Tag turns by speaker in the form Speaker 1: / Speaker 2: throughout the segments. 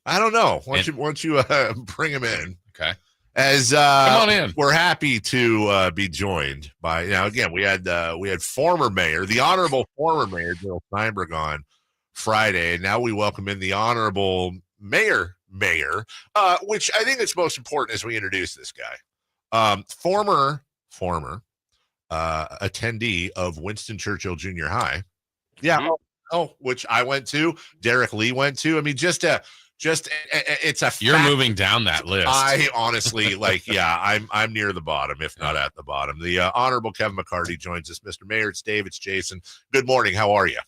Speaker 1: I don't know. Why don't you bring him in?
Speaker 2: Okay.
Speaker 1: As
Speaker 2: come on in.
Speaker 1: We're happy to be joined by again we had former mayor, the honorable former mayor Bill Steinberg on Friday, and now we welcome in the honorable mayor, which I think is most important as we introduce this guy. Former attendee of Winston Churchill Junior High. Yeah. Mm-hmm. Which I went to, Derek Lee went to. I mean, it's a
Speaker 2: you're moving down that list.
Speaker 1: I honestly I'm near the bottom, if not at the bottom. The honorable Kevin McCarty joins us. Mr. Mayor, it's Dave, it's Jason. Good morning. How are you?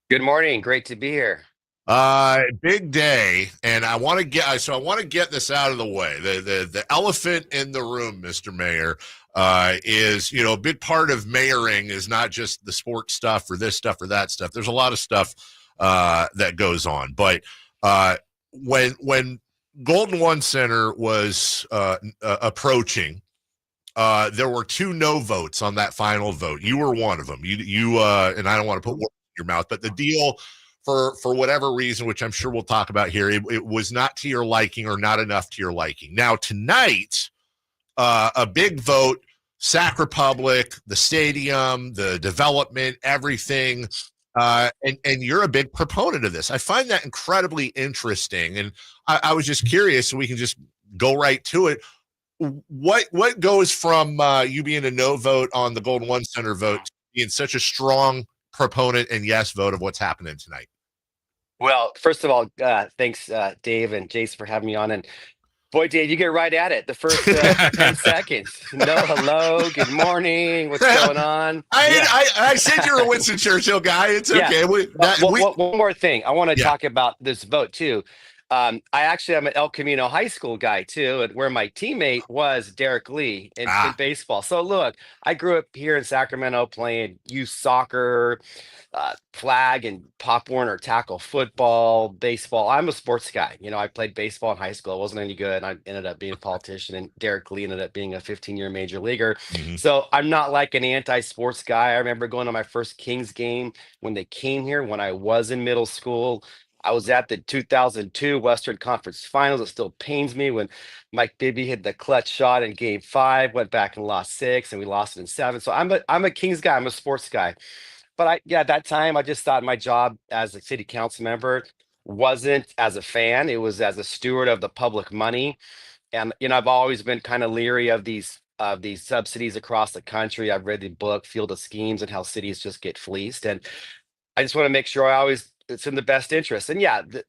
Speaker 3: Good morning. Great to be here.
Speaker 1: Big day, and I want to get this out of the way. The elephant in the room, Mr. Mayor, is a big part of mayoring is not just the sports stuff or this stuff or that stuff. There's a lot of stuff that goes on, but when Golden One Center was approaching, there were 2 no votes on that final vote. You were one of them. You and I don't want to put words in your mouth, but the deal for whatever reason, which I'm sure we'll talk about here, it was not to your liking or not enough to your liking. Now tonight, a big vote, Sac Republic, the stadium, the development, everything. And you're a big proponent of this. I find that incredibly interesting. And I was just curious, so we can just go right to it. What goes from you being a no vote on the Golden One Center vote to being such a strong proponent and yes vote of what's happening tonight?
Speaker 3: Well, first of all, thanks, Dave and Jason, for having me on. And boy, Dave, you get right at it. The first 10 seconds. No, hello, good morning. What's going on?
Speaker 1: I said you're a Winston Churchill guy. It's okay.
Speaker 3: One more thing. I want to talk about this vote, too. I'm an El Camino High School guy, too, and where my teammate was Derek Lee in baseball. So, look, I grew up here in Sacramento playing youth soccer, flag and Pop Warner tackle football, baseball. I'm a sports guy. I played baseball in high school. I wasn't any good. I ended up being a politician, and Derek Lee ended up being a 15-year major leaguer. Mm-hmm. So I'm not like an anti-sports guy. I remember going to my first Kings game when they came here when I was in middle school. I was at the 2002 Western Conference Finals. It still pains me when Mike Bibby hit the clutch shot in Game 5, went back and lost 6, and we lost it in 7. So I'm a Kings guy. I'm a sports guy. But at that time, I just thought my job as a city council member wasn't as a fan. It was as a steward of the public money. And, I've always been kind of leery of these subsidies across the country. I've read the book Field of Schemes and how cities just get fleeced. And I just want to make sure it's in the best interest. And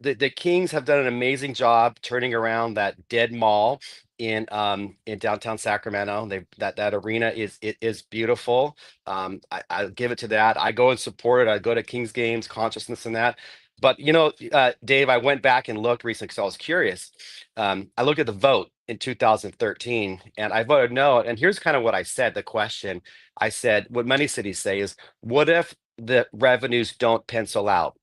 Speaker 3: the Kings have done an amazing job turning around that dead mall in downtown Sacramento. That arena is beautiful. I give it to that. I go and support it. I go to Kings games, consciousness and that. But Dave, I went back and looked recently because I was curious. I looked at the vote in 2013 and I voted no. And here's kind of what I said. The question I said, what many cities say is, what if the revenues don't pencil out?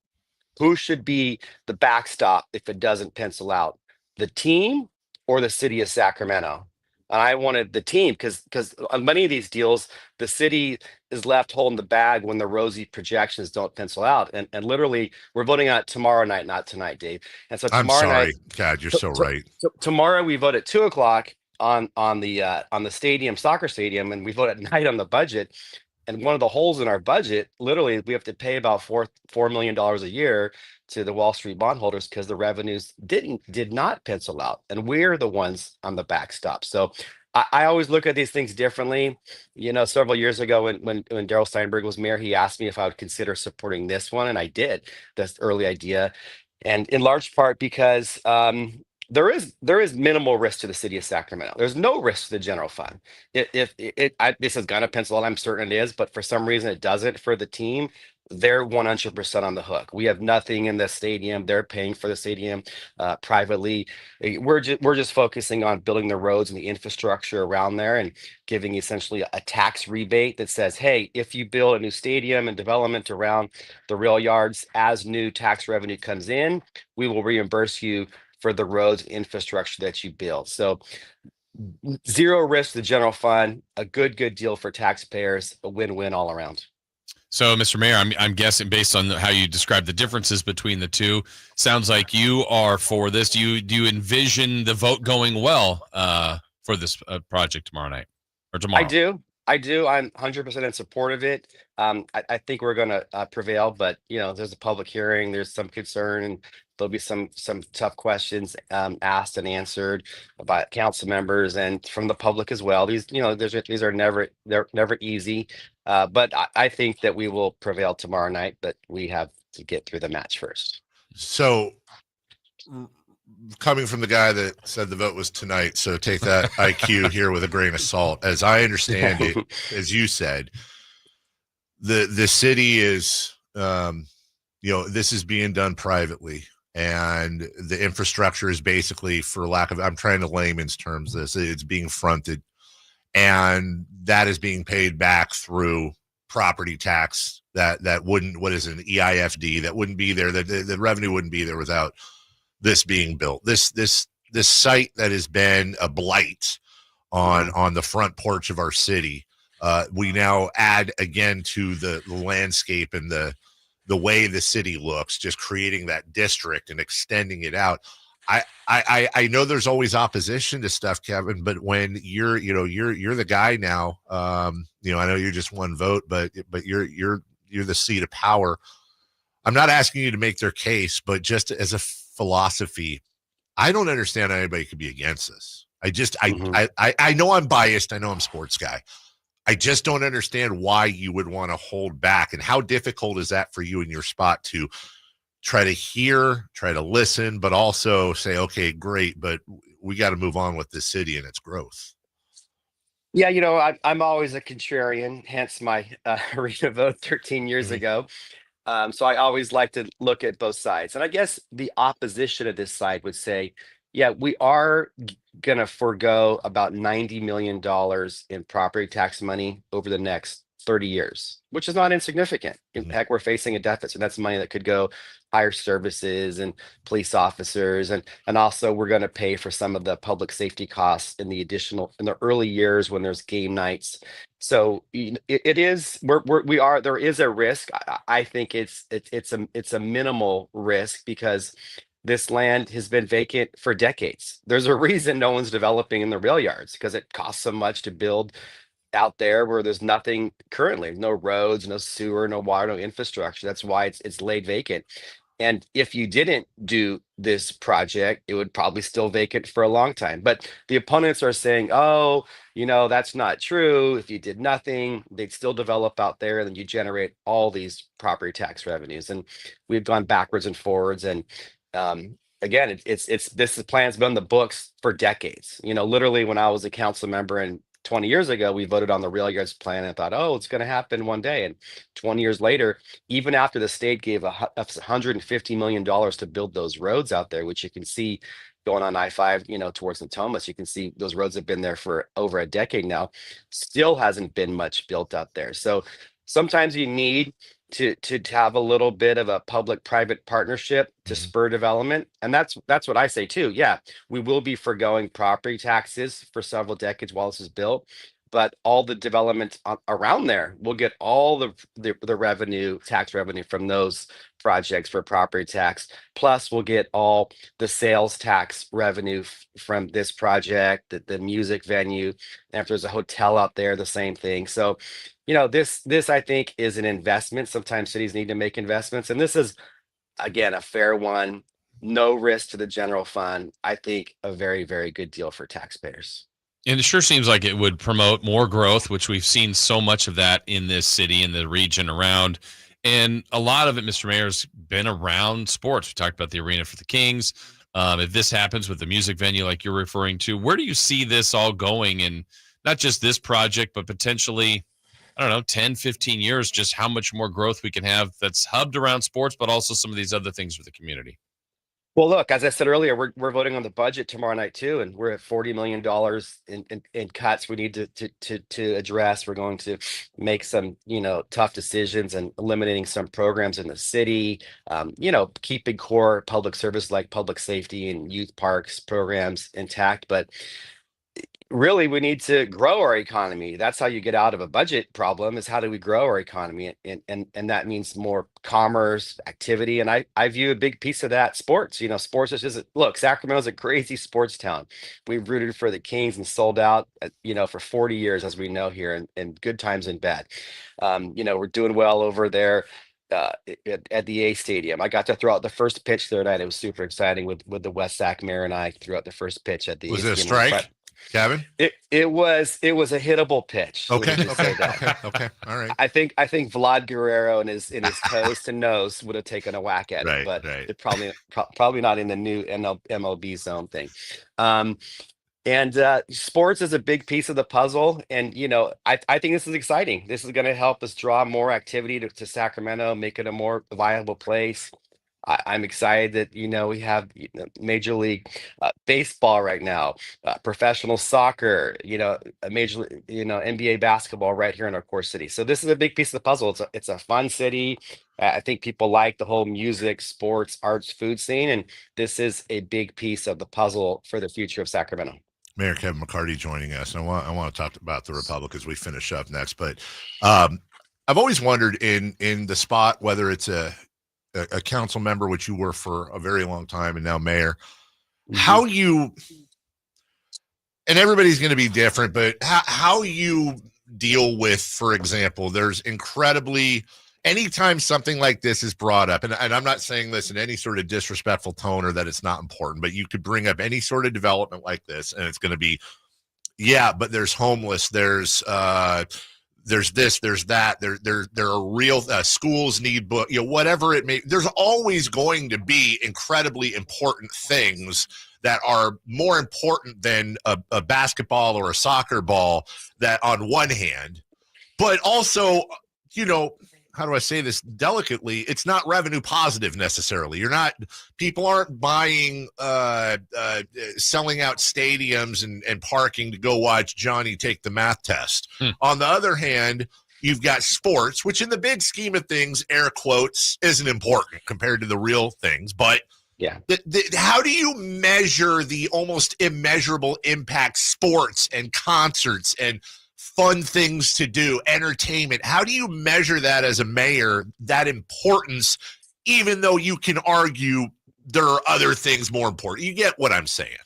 Speaker 3: Who should be the backstop if it doesn't pencil out? The team or the city of Sacramento? And I wanted the team because on many of these deals, the city is left holding the bag when the rosy projections don't pencil out. And literally, we're voting on it tomorrow night, not tonight, Dave. And so tomorrow night,
Speaker 1: God, you're so right.
Speaker 3: Tomorrow we vote at 2:00 on the stadium, soccer stadium, and we vote at night on the budget. And one of the holes in our budget, literally, we have to pay about $4 million a year to the Wall Street bondholders because the revenues did not pencil out, and we're the ones on the backstop. So I always look at these things differently. Several years ago when Darrell Steinberg was mayor, he asked me if I would consider supporting this one, and I did. This early idea, and in large part because there is minimal risk to the city of Sacramento. There's no risk to the general fund. This is going to pencil out, I'm certain it is, but for some reason it doesn't for the team. They're 100% on the hook. We have nothing in the stadium. They're paying for the stadium privately. We're just focusing on building the roads and the infrastructure around there and giving essentially a tax rebate that says, hey, if you build a new stadium and development around the Railyards, as new tax revenue comes in, we will reimburse you for the roads and infrastructure that you build. So zero risk to the general fund, a good deal for taxpayers, a win-win all around.
Speaker 2: So, Mr. Mayor, I'm guessing based on how you describe the differences between the two, sounds like you are for this. Do you envision the vote going well for this project tomorrow night or tomorrow?
Speaker 3: I do. I'm 100% in support of it. I think we're going to prevail, but there's a public hearing. There's some concern, and there'll be some tough questions asked and answered by council members and from the public as well. These are never easy, but I think that we will prevail tomorrow night. But we have to get through the match first.
Speaker 1: So, coming from the guy that said the vote was tonight, so take that IQ here with a grain of salt. As I understand it, as you said, the city is, this is being done privately, and the infrastructure is basically, for lack of, I'm trying to layman's terms this, it's being fronted, and that is being paid back through property tax that wouldn't, what is an EIFD, that wouldn't be there, the revenue wouldn't be there without this being built. This site that has been a blight on the front porch of our city. We now add again to the landscape and the way the city looks, just creating that district and extending it out. I know there's always opposition to stuff, Kevin, but when you're the guy now, I know you're just one vote, but you're the seat of power. I'm not asking you to make their case, but just as a philosophy, I don't understand how anybody could be against this. I know I'm biased. I know I'm a sports guy. I just don't understand why you would want to hold back, and how difficult is that for you in your spot to try to hear, try to listen, but also say, okay, great, but we got to move on with this city and its growth.
Speaker 3: Yeah, I'm always a contrarian, hence my arena vote 13 years ago. So I always like to look at both sides. And I guess the opposition of this side would say, yeah, we are going to forego about $90 million in property tax money over the next 30 years, which is not insignificant. In fact, we're facing a deficit. That's money that could go higher services and police officers. And also we're going to pay for some of the public safety costs in the early years when there's game nights. So there is a risk. I think it's a minimal risk because this land has been vacant for decades. There's a reason no one's developing in the Railyards, because it costs so much to build out there where there's nothing currently, no roads, no sewer, no water, no infrastructure. That's why it's laid vacant. And if you didn't do this project, it would probably still vacant for a long time. But the opponents are saying, oh, that's not true. If you did nothing, they'd still develop out there, and then you generate all these property tax revenues. And we've gone backwards and forwards. And again, this plan's been on the books for decades. Literally when I was a council member and 20 years ago, we voted on the Railyards plan and thought, oh, it's going to happen one day. And 20 years later, even after the state gave $150 million to build those roads out there, which you can see going on I-5, towards Natomas, you can see those roads have been there for over a decade now, still hasn't been much built out there. So sometimes you need to have a little bit of a public-private partnership to spur development. And that's what I say too. Yeah, we will be foregoing property taxes for several decades while this is built, but all the development around there will get all the tax revenue from those projects for property tax. Plus we'll get all the sales tax revenue from this project, the music venue. And if there's a hotel out there, the same thing. So this I think is an investment. Sometimes cities need to make investments, and this is, again, a fair one. No risk to the general fund. I think a very, very good deal for taxpayers.
Speaker 2: And it sure seems like it would promote more growth, which we've seen so much of that in this city and the region around. And a lot of it, Mr. Mayor, has been around sports. We talked about the arena for the Kings. If this happens with the music venue like you're referring to, where do you see this all going? And not just this project, but potentially, I don't know, 10, 15 years, just how much more growth we can have that's hubbed around sports, but also some of these other things for the community.
Speaker 3: Well, look, as I said earlier, we're voting on the budget tomorrow night too, and we're at $40 million in cuts we need to address. We're going to make some tough decisions and eliminating some programs in the city. Keeping core public service like public safety and youth parks programs intact, but Really, we need to grow our economy. That's how you get out of a budget problem, is how do we grow our economy? And that means more commerce, activity. And I view a big piece of that sports. Sports is just, look, Sacramento's a crazy sports town. We've rooted for the Kings and sold out, for 40 years, as we know here, in good times and bad. We're doing well over there. At the A Stadium, I got to throw out the first pitch the other night. It was super exciting with the West Sac Mayor and I threw out the first pitch at the A
Speaker 1: Was it a
Speaker 3: Stadium.
Speaker 1: strike, Kevin?
Speaker 3: It was a hittable pitch.
Speaker 1: Okay.
Speaker 3: Let me just say that.
Speaker 1: Okay. All right.
Speaker 3: I think Vlad Guerrero in his toes to nose would have taken a whack at it, but
Speaker 1: right.
Speaker 3: it probably not in the new MLB zone thing. And sports is a big piece of the puzzle. And, I think this is exciting. This is going to help us draw more activity to Sacramento, make it a more viable place. I'm excited that, we have Major League Baseball right now, professional soccer, a Major League, NBA basketball right here in our core city. So this is a big piece of the puzzle. It's a fun city. I think people like the whole music, sports, arts, food scene. And this is a big piece of the puzzle for the future of Sacramento.
Speaker 1: Mayor Kevin McCarty joining us. And I want to talk about the Republic as we finish up next. But I've always wondered in the spot, whether it's a council member, which you were for a very long time, and now mayor, how you, and everybody's going to be different, but how you deal with, for example, there's anytime something like this is brought up, and I'm not saying this in any sort of disrespectful tone or that it's not important, but you could bring up any sort of development like this and it's going to be, but there's homeless, there's this, there's that, there are real schools need book, whatever it may, there's always going to be incredibly important things that are more important than a basketball or a soccer ball, that on one hand, but also, how do I say this delicately? It's not revenue positive necessarily. People aren't buying, selling out stadiums and parking to go watch Johnny take the math test. On the other hand, you've got sports, which in the big scheme of things, air quotes, isn't important compared to the real things. But
Speaker 3: yeah,
Speaker 1: how do you measure the almost immeasurable impact sports and concerts and fun things to do, entertainment? How do you measure that as a mayor, that importance, even though you can argue there are other things more important? You get what I'm saying?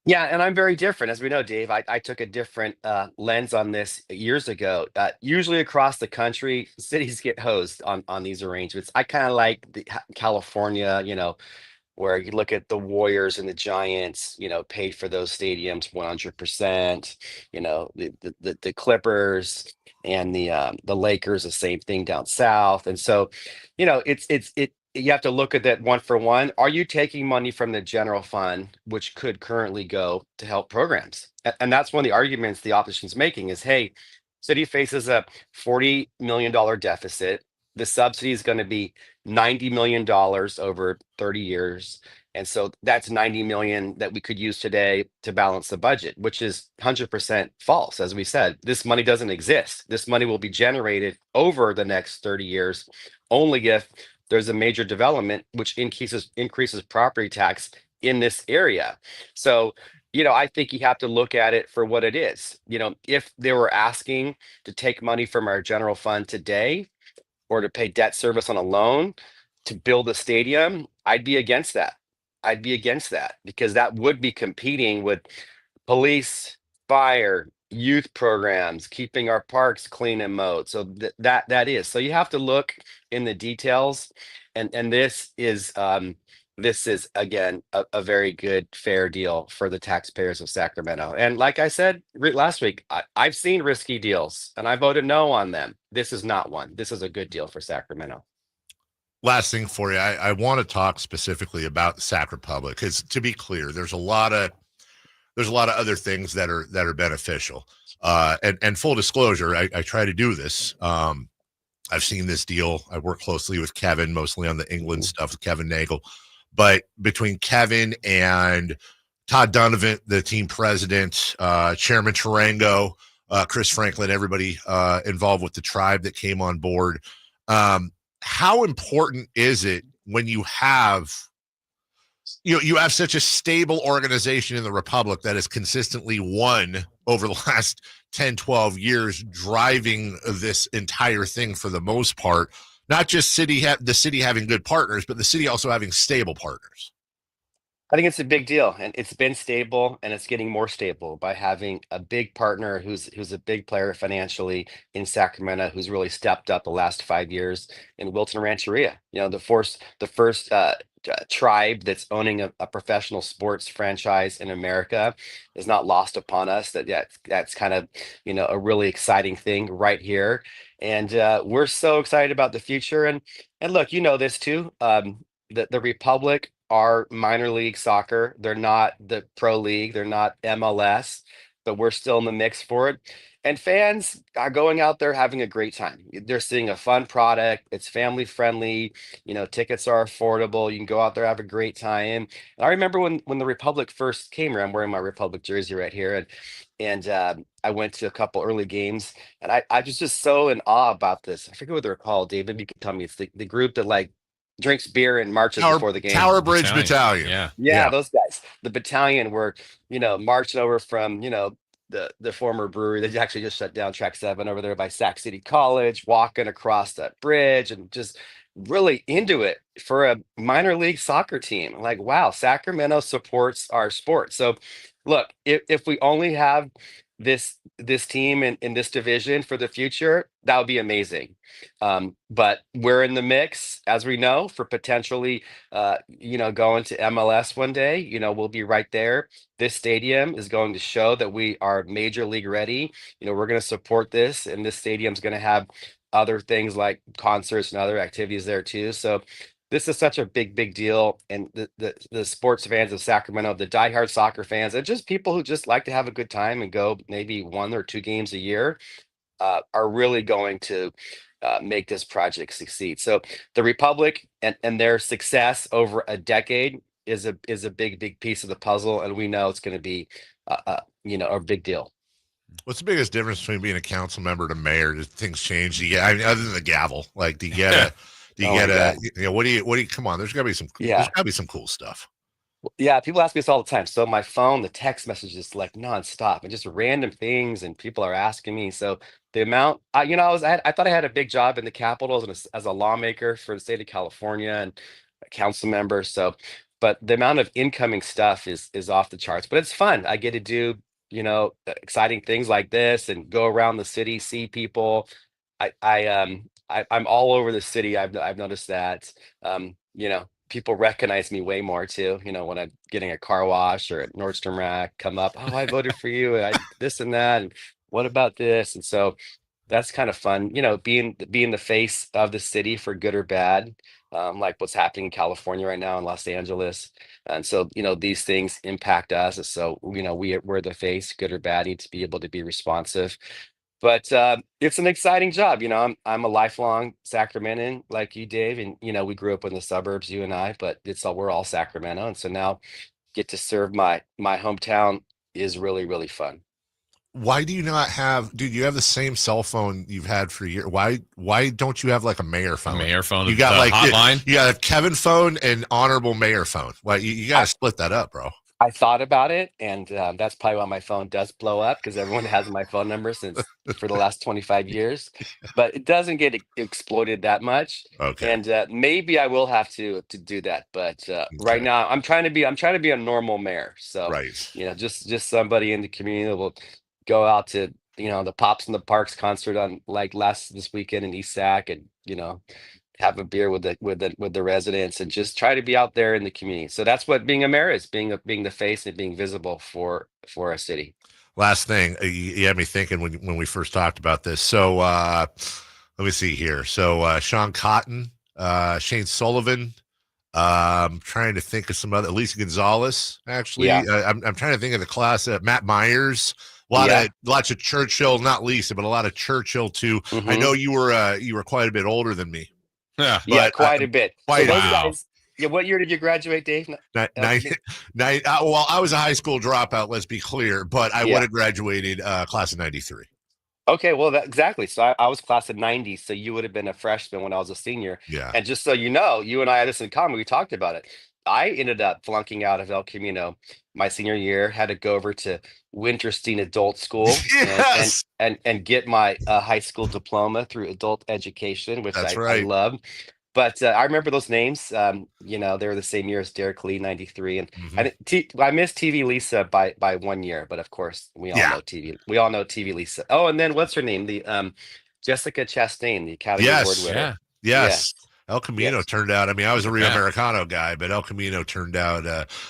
Speaker 3: Yeah, and I'm very different. As we know, Dave, I took a different lens on this years ago. Usually across the country, cities get hosed on these arrangements. I kind of like California, where you look at the Warriors and the Giants, paid for those stadiums 100%. The Clippers and the Lakers, the same thing down south. And so, you have to look at that one for one. Are you taking money from the general fund, which could currently go to help programs? And that's one of the arguments the opposition's making is, hey, city faces a $40 million deficit. The subsidy is going to be $90 million over 30 years. And so that's 90 million that we could use today to balance the budget, which is 100% false. As we said, this money doesn't exist. This money will be generated over the next 30 years only if there's a major development, which increases property tax in this area. So, I think you have to look at it for what it is. If they were asking to take money from our general fund today, or to pay debt service on a loan to build a stadium, I'd be against that. Because that would be competing with police, fire, youth programs, keeping our parks clean and mowed. So that is. So you have to look in the details, and this is again a very good, fair deal for the taxpayers of Sacramento. And like I said last week, I've seen risky deals and I voted no on them. This is not one. This is a good deal for Sacramento.
Speaker 1: Last thing for you, I want to talk specifically about Sac Republic, because to be clear, there's a lot of other things that are beneficial. And full disclosure, I try to do this. I've seen this deal. I work closely with Kevin, mostly on the England stuff with Kevin Nagel. But between Kevin and Todd Donovan, the team president, Chairman Tarango, Chris Franklin, everybody involved with the tribe that came on board, how important is it when you have you have such a stable organization in the Republic that has consistently won over the last 10, 12 years, driving this entire thing for the most part. Not just the city having good partners, but the city also having stable partners.
Speaker 3: I think it's a big deal, and it's been stable, and it's getting more stable by having a big partner who's a big player financially in Sacramento, who's really stepped up the last 5 years in Wilton Rancheria. The first tribe that's owning a professional sports franchise in America is not lost upon us. That's kind of a really exciting thing right here, and we're so excited about the future. And look, this too. The Republic are minor league soccer. They're not the pro league. They're not MLS, but we're still in the mix for it. And fans are going out there having a great time. They're seeing a fun product. It's family friendly. Tickets are affordable. You can go out there, have a great time. And I remember when the Republic first came here. I'm wearing my Republic jersey right here, and I went to a couple early games, and I was just so in awe about this. I forget what they're called, Dave. Maybe you can tell me. It's the group that like drinks beer and marches before the game.
Speaker 1: Tower Bridge Battalion.
Speaker 3: Yeah, those guys. The battalion were, marching over from, the former brewery. They actually just shut down Track 7 over there by Sac City College, walking across that bridge and just really into it for a minor league soccer team. Like, wow, Sacramento supports our sport. So look, if we only have this team in this division for the future, that would be amazing. But we're in the mix, as we know, for potentially going to MLS one day. We'll be right there. This stadium is going to show that we are major league ready. We're going to support this, and this stadium's going to have other things like concerts and other activities there too. So this is such a big deal, and the sports fans of Sacramento, the diehard soccer fans, and just people who just like to have a good time and go maybe 1 or 2 games a year, are really going to make this project succeed. So the Republic and their success over a decade is a big piece of the puzzle, and we know it's going to be a big deal.
Speaker 1: What's the biggest difference between being a council member to mayor? Do things change? Other than the gavel, like do you get a what do you come on, there's gotta be some cool stuff.
Speaker 3: Yeah, people ask me this all the time. So my phone, the text messages like nonstop and just random things, and people are asking me. So the amount, I thought I had a big job in the Capitol as a lawmaker for the state of California and a council member. So, but the amount of incoming stuff is off the charts. But it's fun. I get to do exciting things like this and go around the city, see people. I'm all over the city. I've noticed that. People recognize me way more too. When I'm getting a car wash or at Nordstrom Rack, come up, oh, I voted for you, and this and that, and what about this? And so that's kind of fun. Being the face of the city for good or bad, like what's happening in California right now in Los Angeles. And so these things impact us. So we're the face, good or bad, need to be able to be responsive. But it's an exciting job. I'm a lifelong Sacramentan like you, Dave, and we grew up in the suburbs, you and I. But we're all Sacramento, and so now get to serve my hometown is really fun.
Speaker 1: Why do you not have? Dude, you have the same cell phone you've had for years. Why don't you have like a mayor phone?
Speaker 2: Mayor phone.
Speaker 1: You got like
Speaker 2: hotline.
Speaker 1: You got a Kevin phone and honorable mayor phone. Well, you got to split that up, bro.
Speaker 3: I thought about it, and that's probably why my phone does blow up, because everyone has my phone number for the last 25 years, but it doesn't get exploited that much.
Speaker 1: Okay.
Speaker 3: And maybe I will have to do that, but right now I'm trying to be a normal mayor. So
Speaker 1: right.
Speaker 3: Just somebody in the community that will go out to the Pops in the Parks concert on like this weekend in East Sac, and have a beer with the residents and just try to be out there in the community. So that's what being a mayor is, being the face and being visible for a city.
Speaker 1: Last thing, you had me thinking when we first talked about this. So let me see here. So Sean Cotton, Shane Sullivan, I'm trying to think of some other, Elisa Gonzalez, actually. Yeah. I'm trying to think of the class, Matt Myers. Lots of Churchill, not Lisa, but a lot of Churchill too. Mm-hmm. I know you were quite a bit older than me.
Speaker 3: Yeah, quite a bit.
Speaker 1: Quite wow.
Speaker 3: What year did you graduate, Dave?
Speaker 1: Well, I was a high school dropout, let's be clear, but I would have graduated class of 93.
Speaker 3: Okay, well, exactly. So I was class of 90, so you would have been a freshman when I was a senior.
Speaker 1: Yeah.
Speaker 3: And just so you know, you and I had this in common. We talked about it. I ended up flunking out of El Camino my senior year, had to go over to Winterstein Adult School
Speaker 1: Yes,
Speaker 3: and get my high school diploma through adult education, which
Speaker 1: that's
Speaker 3: I
Speaker 1: right.
Speaker 3: love. But I remember those names. They were the same year as Derek Lee, 93, and
Speaker 1: Mhm.
Speaker 3: I missed TV Lisa by 1 year. But of course, we all
Speaker 1: Yeah.
Speaker 3: know TV. We all know TV Lisa. Oh, and then what's her name? The Jessica Chastain, the Academy Award
Speaker 1: Yes.
Speaker 3: winner.
Speaker 2: Yeah.
Speaker 3: Yeah.
Speaker 1: Yes. El Camino
Speaker 3: Yes.
Speaker 1: turned out. I mean, I was a Rio
Speaker 2: Yeah.
Speaker 1: Americano guy, but El Camino turned out.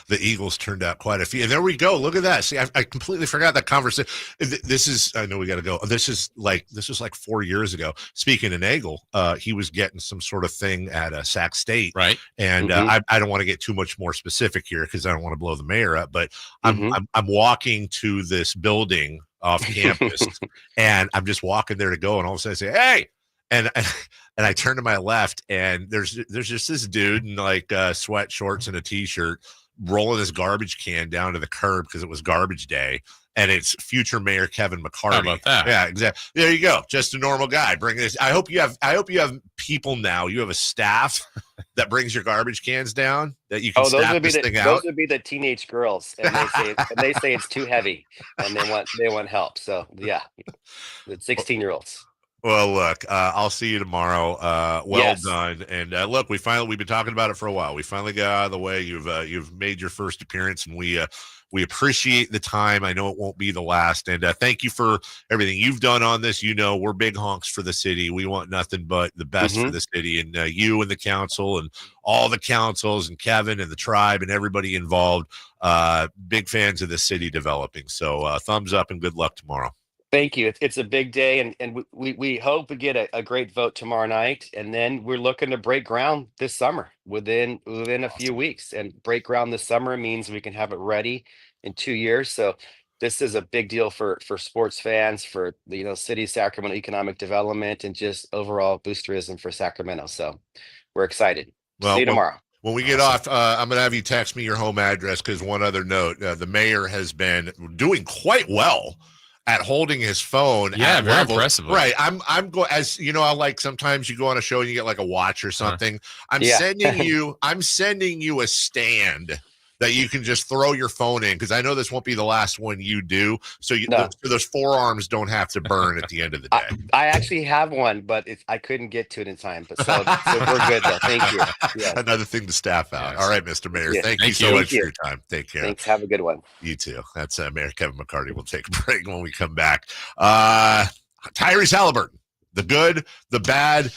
Speaker 1: The Eagles turned out quite a few. And there we go. Look at that. See, I completely forgot that conversation. This is. I know we got to go. This is like 4 years ago. Speaking of Nagel, he was getting some sort of thing at Sac State,
Speaker 2: Right.
Speaker 1: and
Speaker 3: Mhm.
Speaker 1: I don't want to get too much more specific here because I don't want to blow the mayor up. But I'm
Speaker 3: Mhm.
Speaker 1: I'm walking to this building off campus, and I'm just walking there to go, and all of a sudden I say, "Hey!" and and I turn to my left, and there's just this dude in like sweat shorts and a t-shirt rolling his garbage can down to the curb because it was garbage day, and it's future Mayor Kevin McCarty.
Speaker 2: How about that?
Speaker 1: Yeah, exactly. There you go. Just a normal guy. Bring this. I hope you have people now. You have a staff that brings your garbage cans down that you can
Speaker 3: Oh,
Speaker 1: snap this thing out.
Speaker 3: those would be the teenage girls, and they say it's too heavy, and they want help. So yeah, the 16-year-olds.
Speaker 1: Well, look, I'll see you tomorrow. Well
Speaker 3: Yes.
Speaker 1: done. And look, we've been talking about it for a while. We finally got out of the way. You've made your first appearance, and we appreciate the time. I know it won't be the last. And thank you for everything you've done on this. You know, we're big honks for the city. We want nothing but the best for
Speaker 3: Mhm.
Speaker 1: the city, and you and the council and all the councils and Kevin and the tribe and everybody involved. Big fans of the city developing. So thumbs up and good luck tomorrow.
Speaker 3: Thank you. It's a big day, and we hope we get a great vote tomorrow night, and then we're looking to break ground this summer within a few weeks. And break ground this summer means we can have it ready in 2 years. So this is a big deal for sports fans, for the city of Sacramento economic development, and just overall boosterism for Sacramento. So we're excited. See
Speaker 1: Well,
Speaker 3: you tomorrow.
Speaker 1: when we get
Speaker 2: Awesome.
Speaker 1: off, I'm going to have you text me your home address because one other note, the mayor has been doing quite well at holding his phone.
Speaker 2: Yeah,
Speaker 1: at
Speaker 2: very
Speaker 1: levels.
Speaker 2: impressively.
Speaker 1: Right. I'm going, as you know, I like sometimes you go on a show and you get like a watch or something. I'm
Speaker 3: Yeah.
Speaker 1: sending you a stand that you can just throw your phone in, because I know this won't be the last one you do. So
Speaker 3: No.
Speaker 1: so those forearms don't have to burn at the end of the day.
Speaker 3: I actually have one, but I couldn't get to it in time. But so we're good though. Thank you. Yeah.
Speaker 1: Another thing to staff out.
Speaker 2: Yes.
Speaker 1: All right, Mr. Mayor.
Speaker 3: Yeah.
Speaker 1: Thank you
Speaker 2: Thank
Speaker 1: so
Speaker 2: you.
Speaker 1: much
Speaker 3: Thank
Speaker 1: for
Speaker 3: you.
Speaker 1: your time. Take care.
Speaker 3: Thanks. Have a good one.
Speaker 1: You too. That's Mayor Kevin McCarty. We'll take a break when we come back. Tyrese Halliburton, the good, the bad.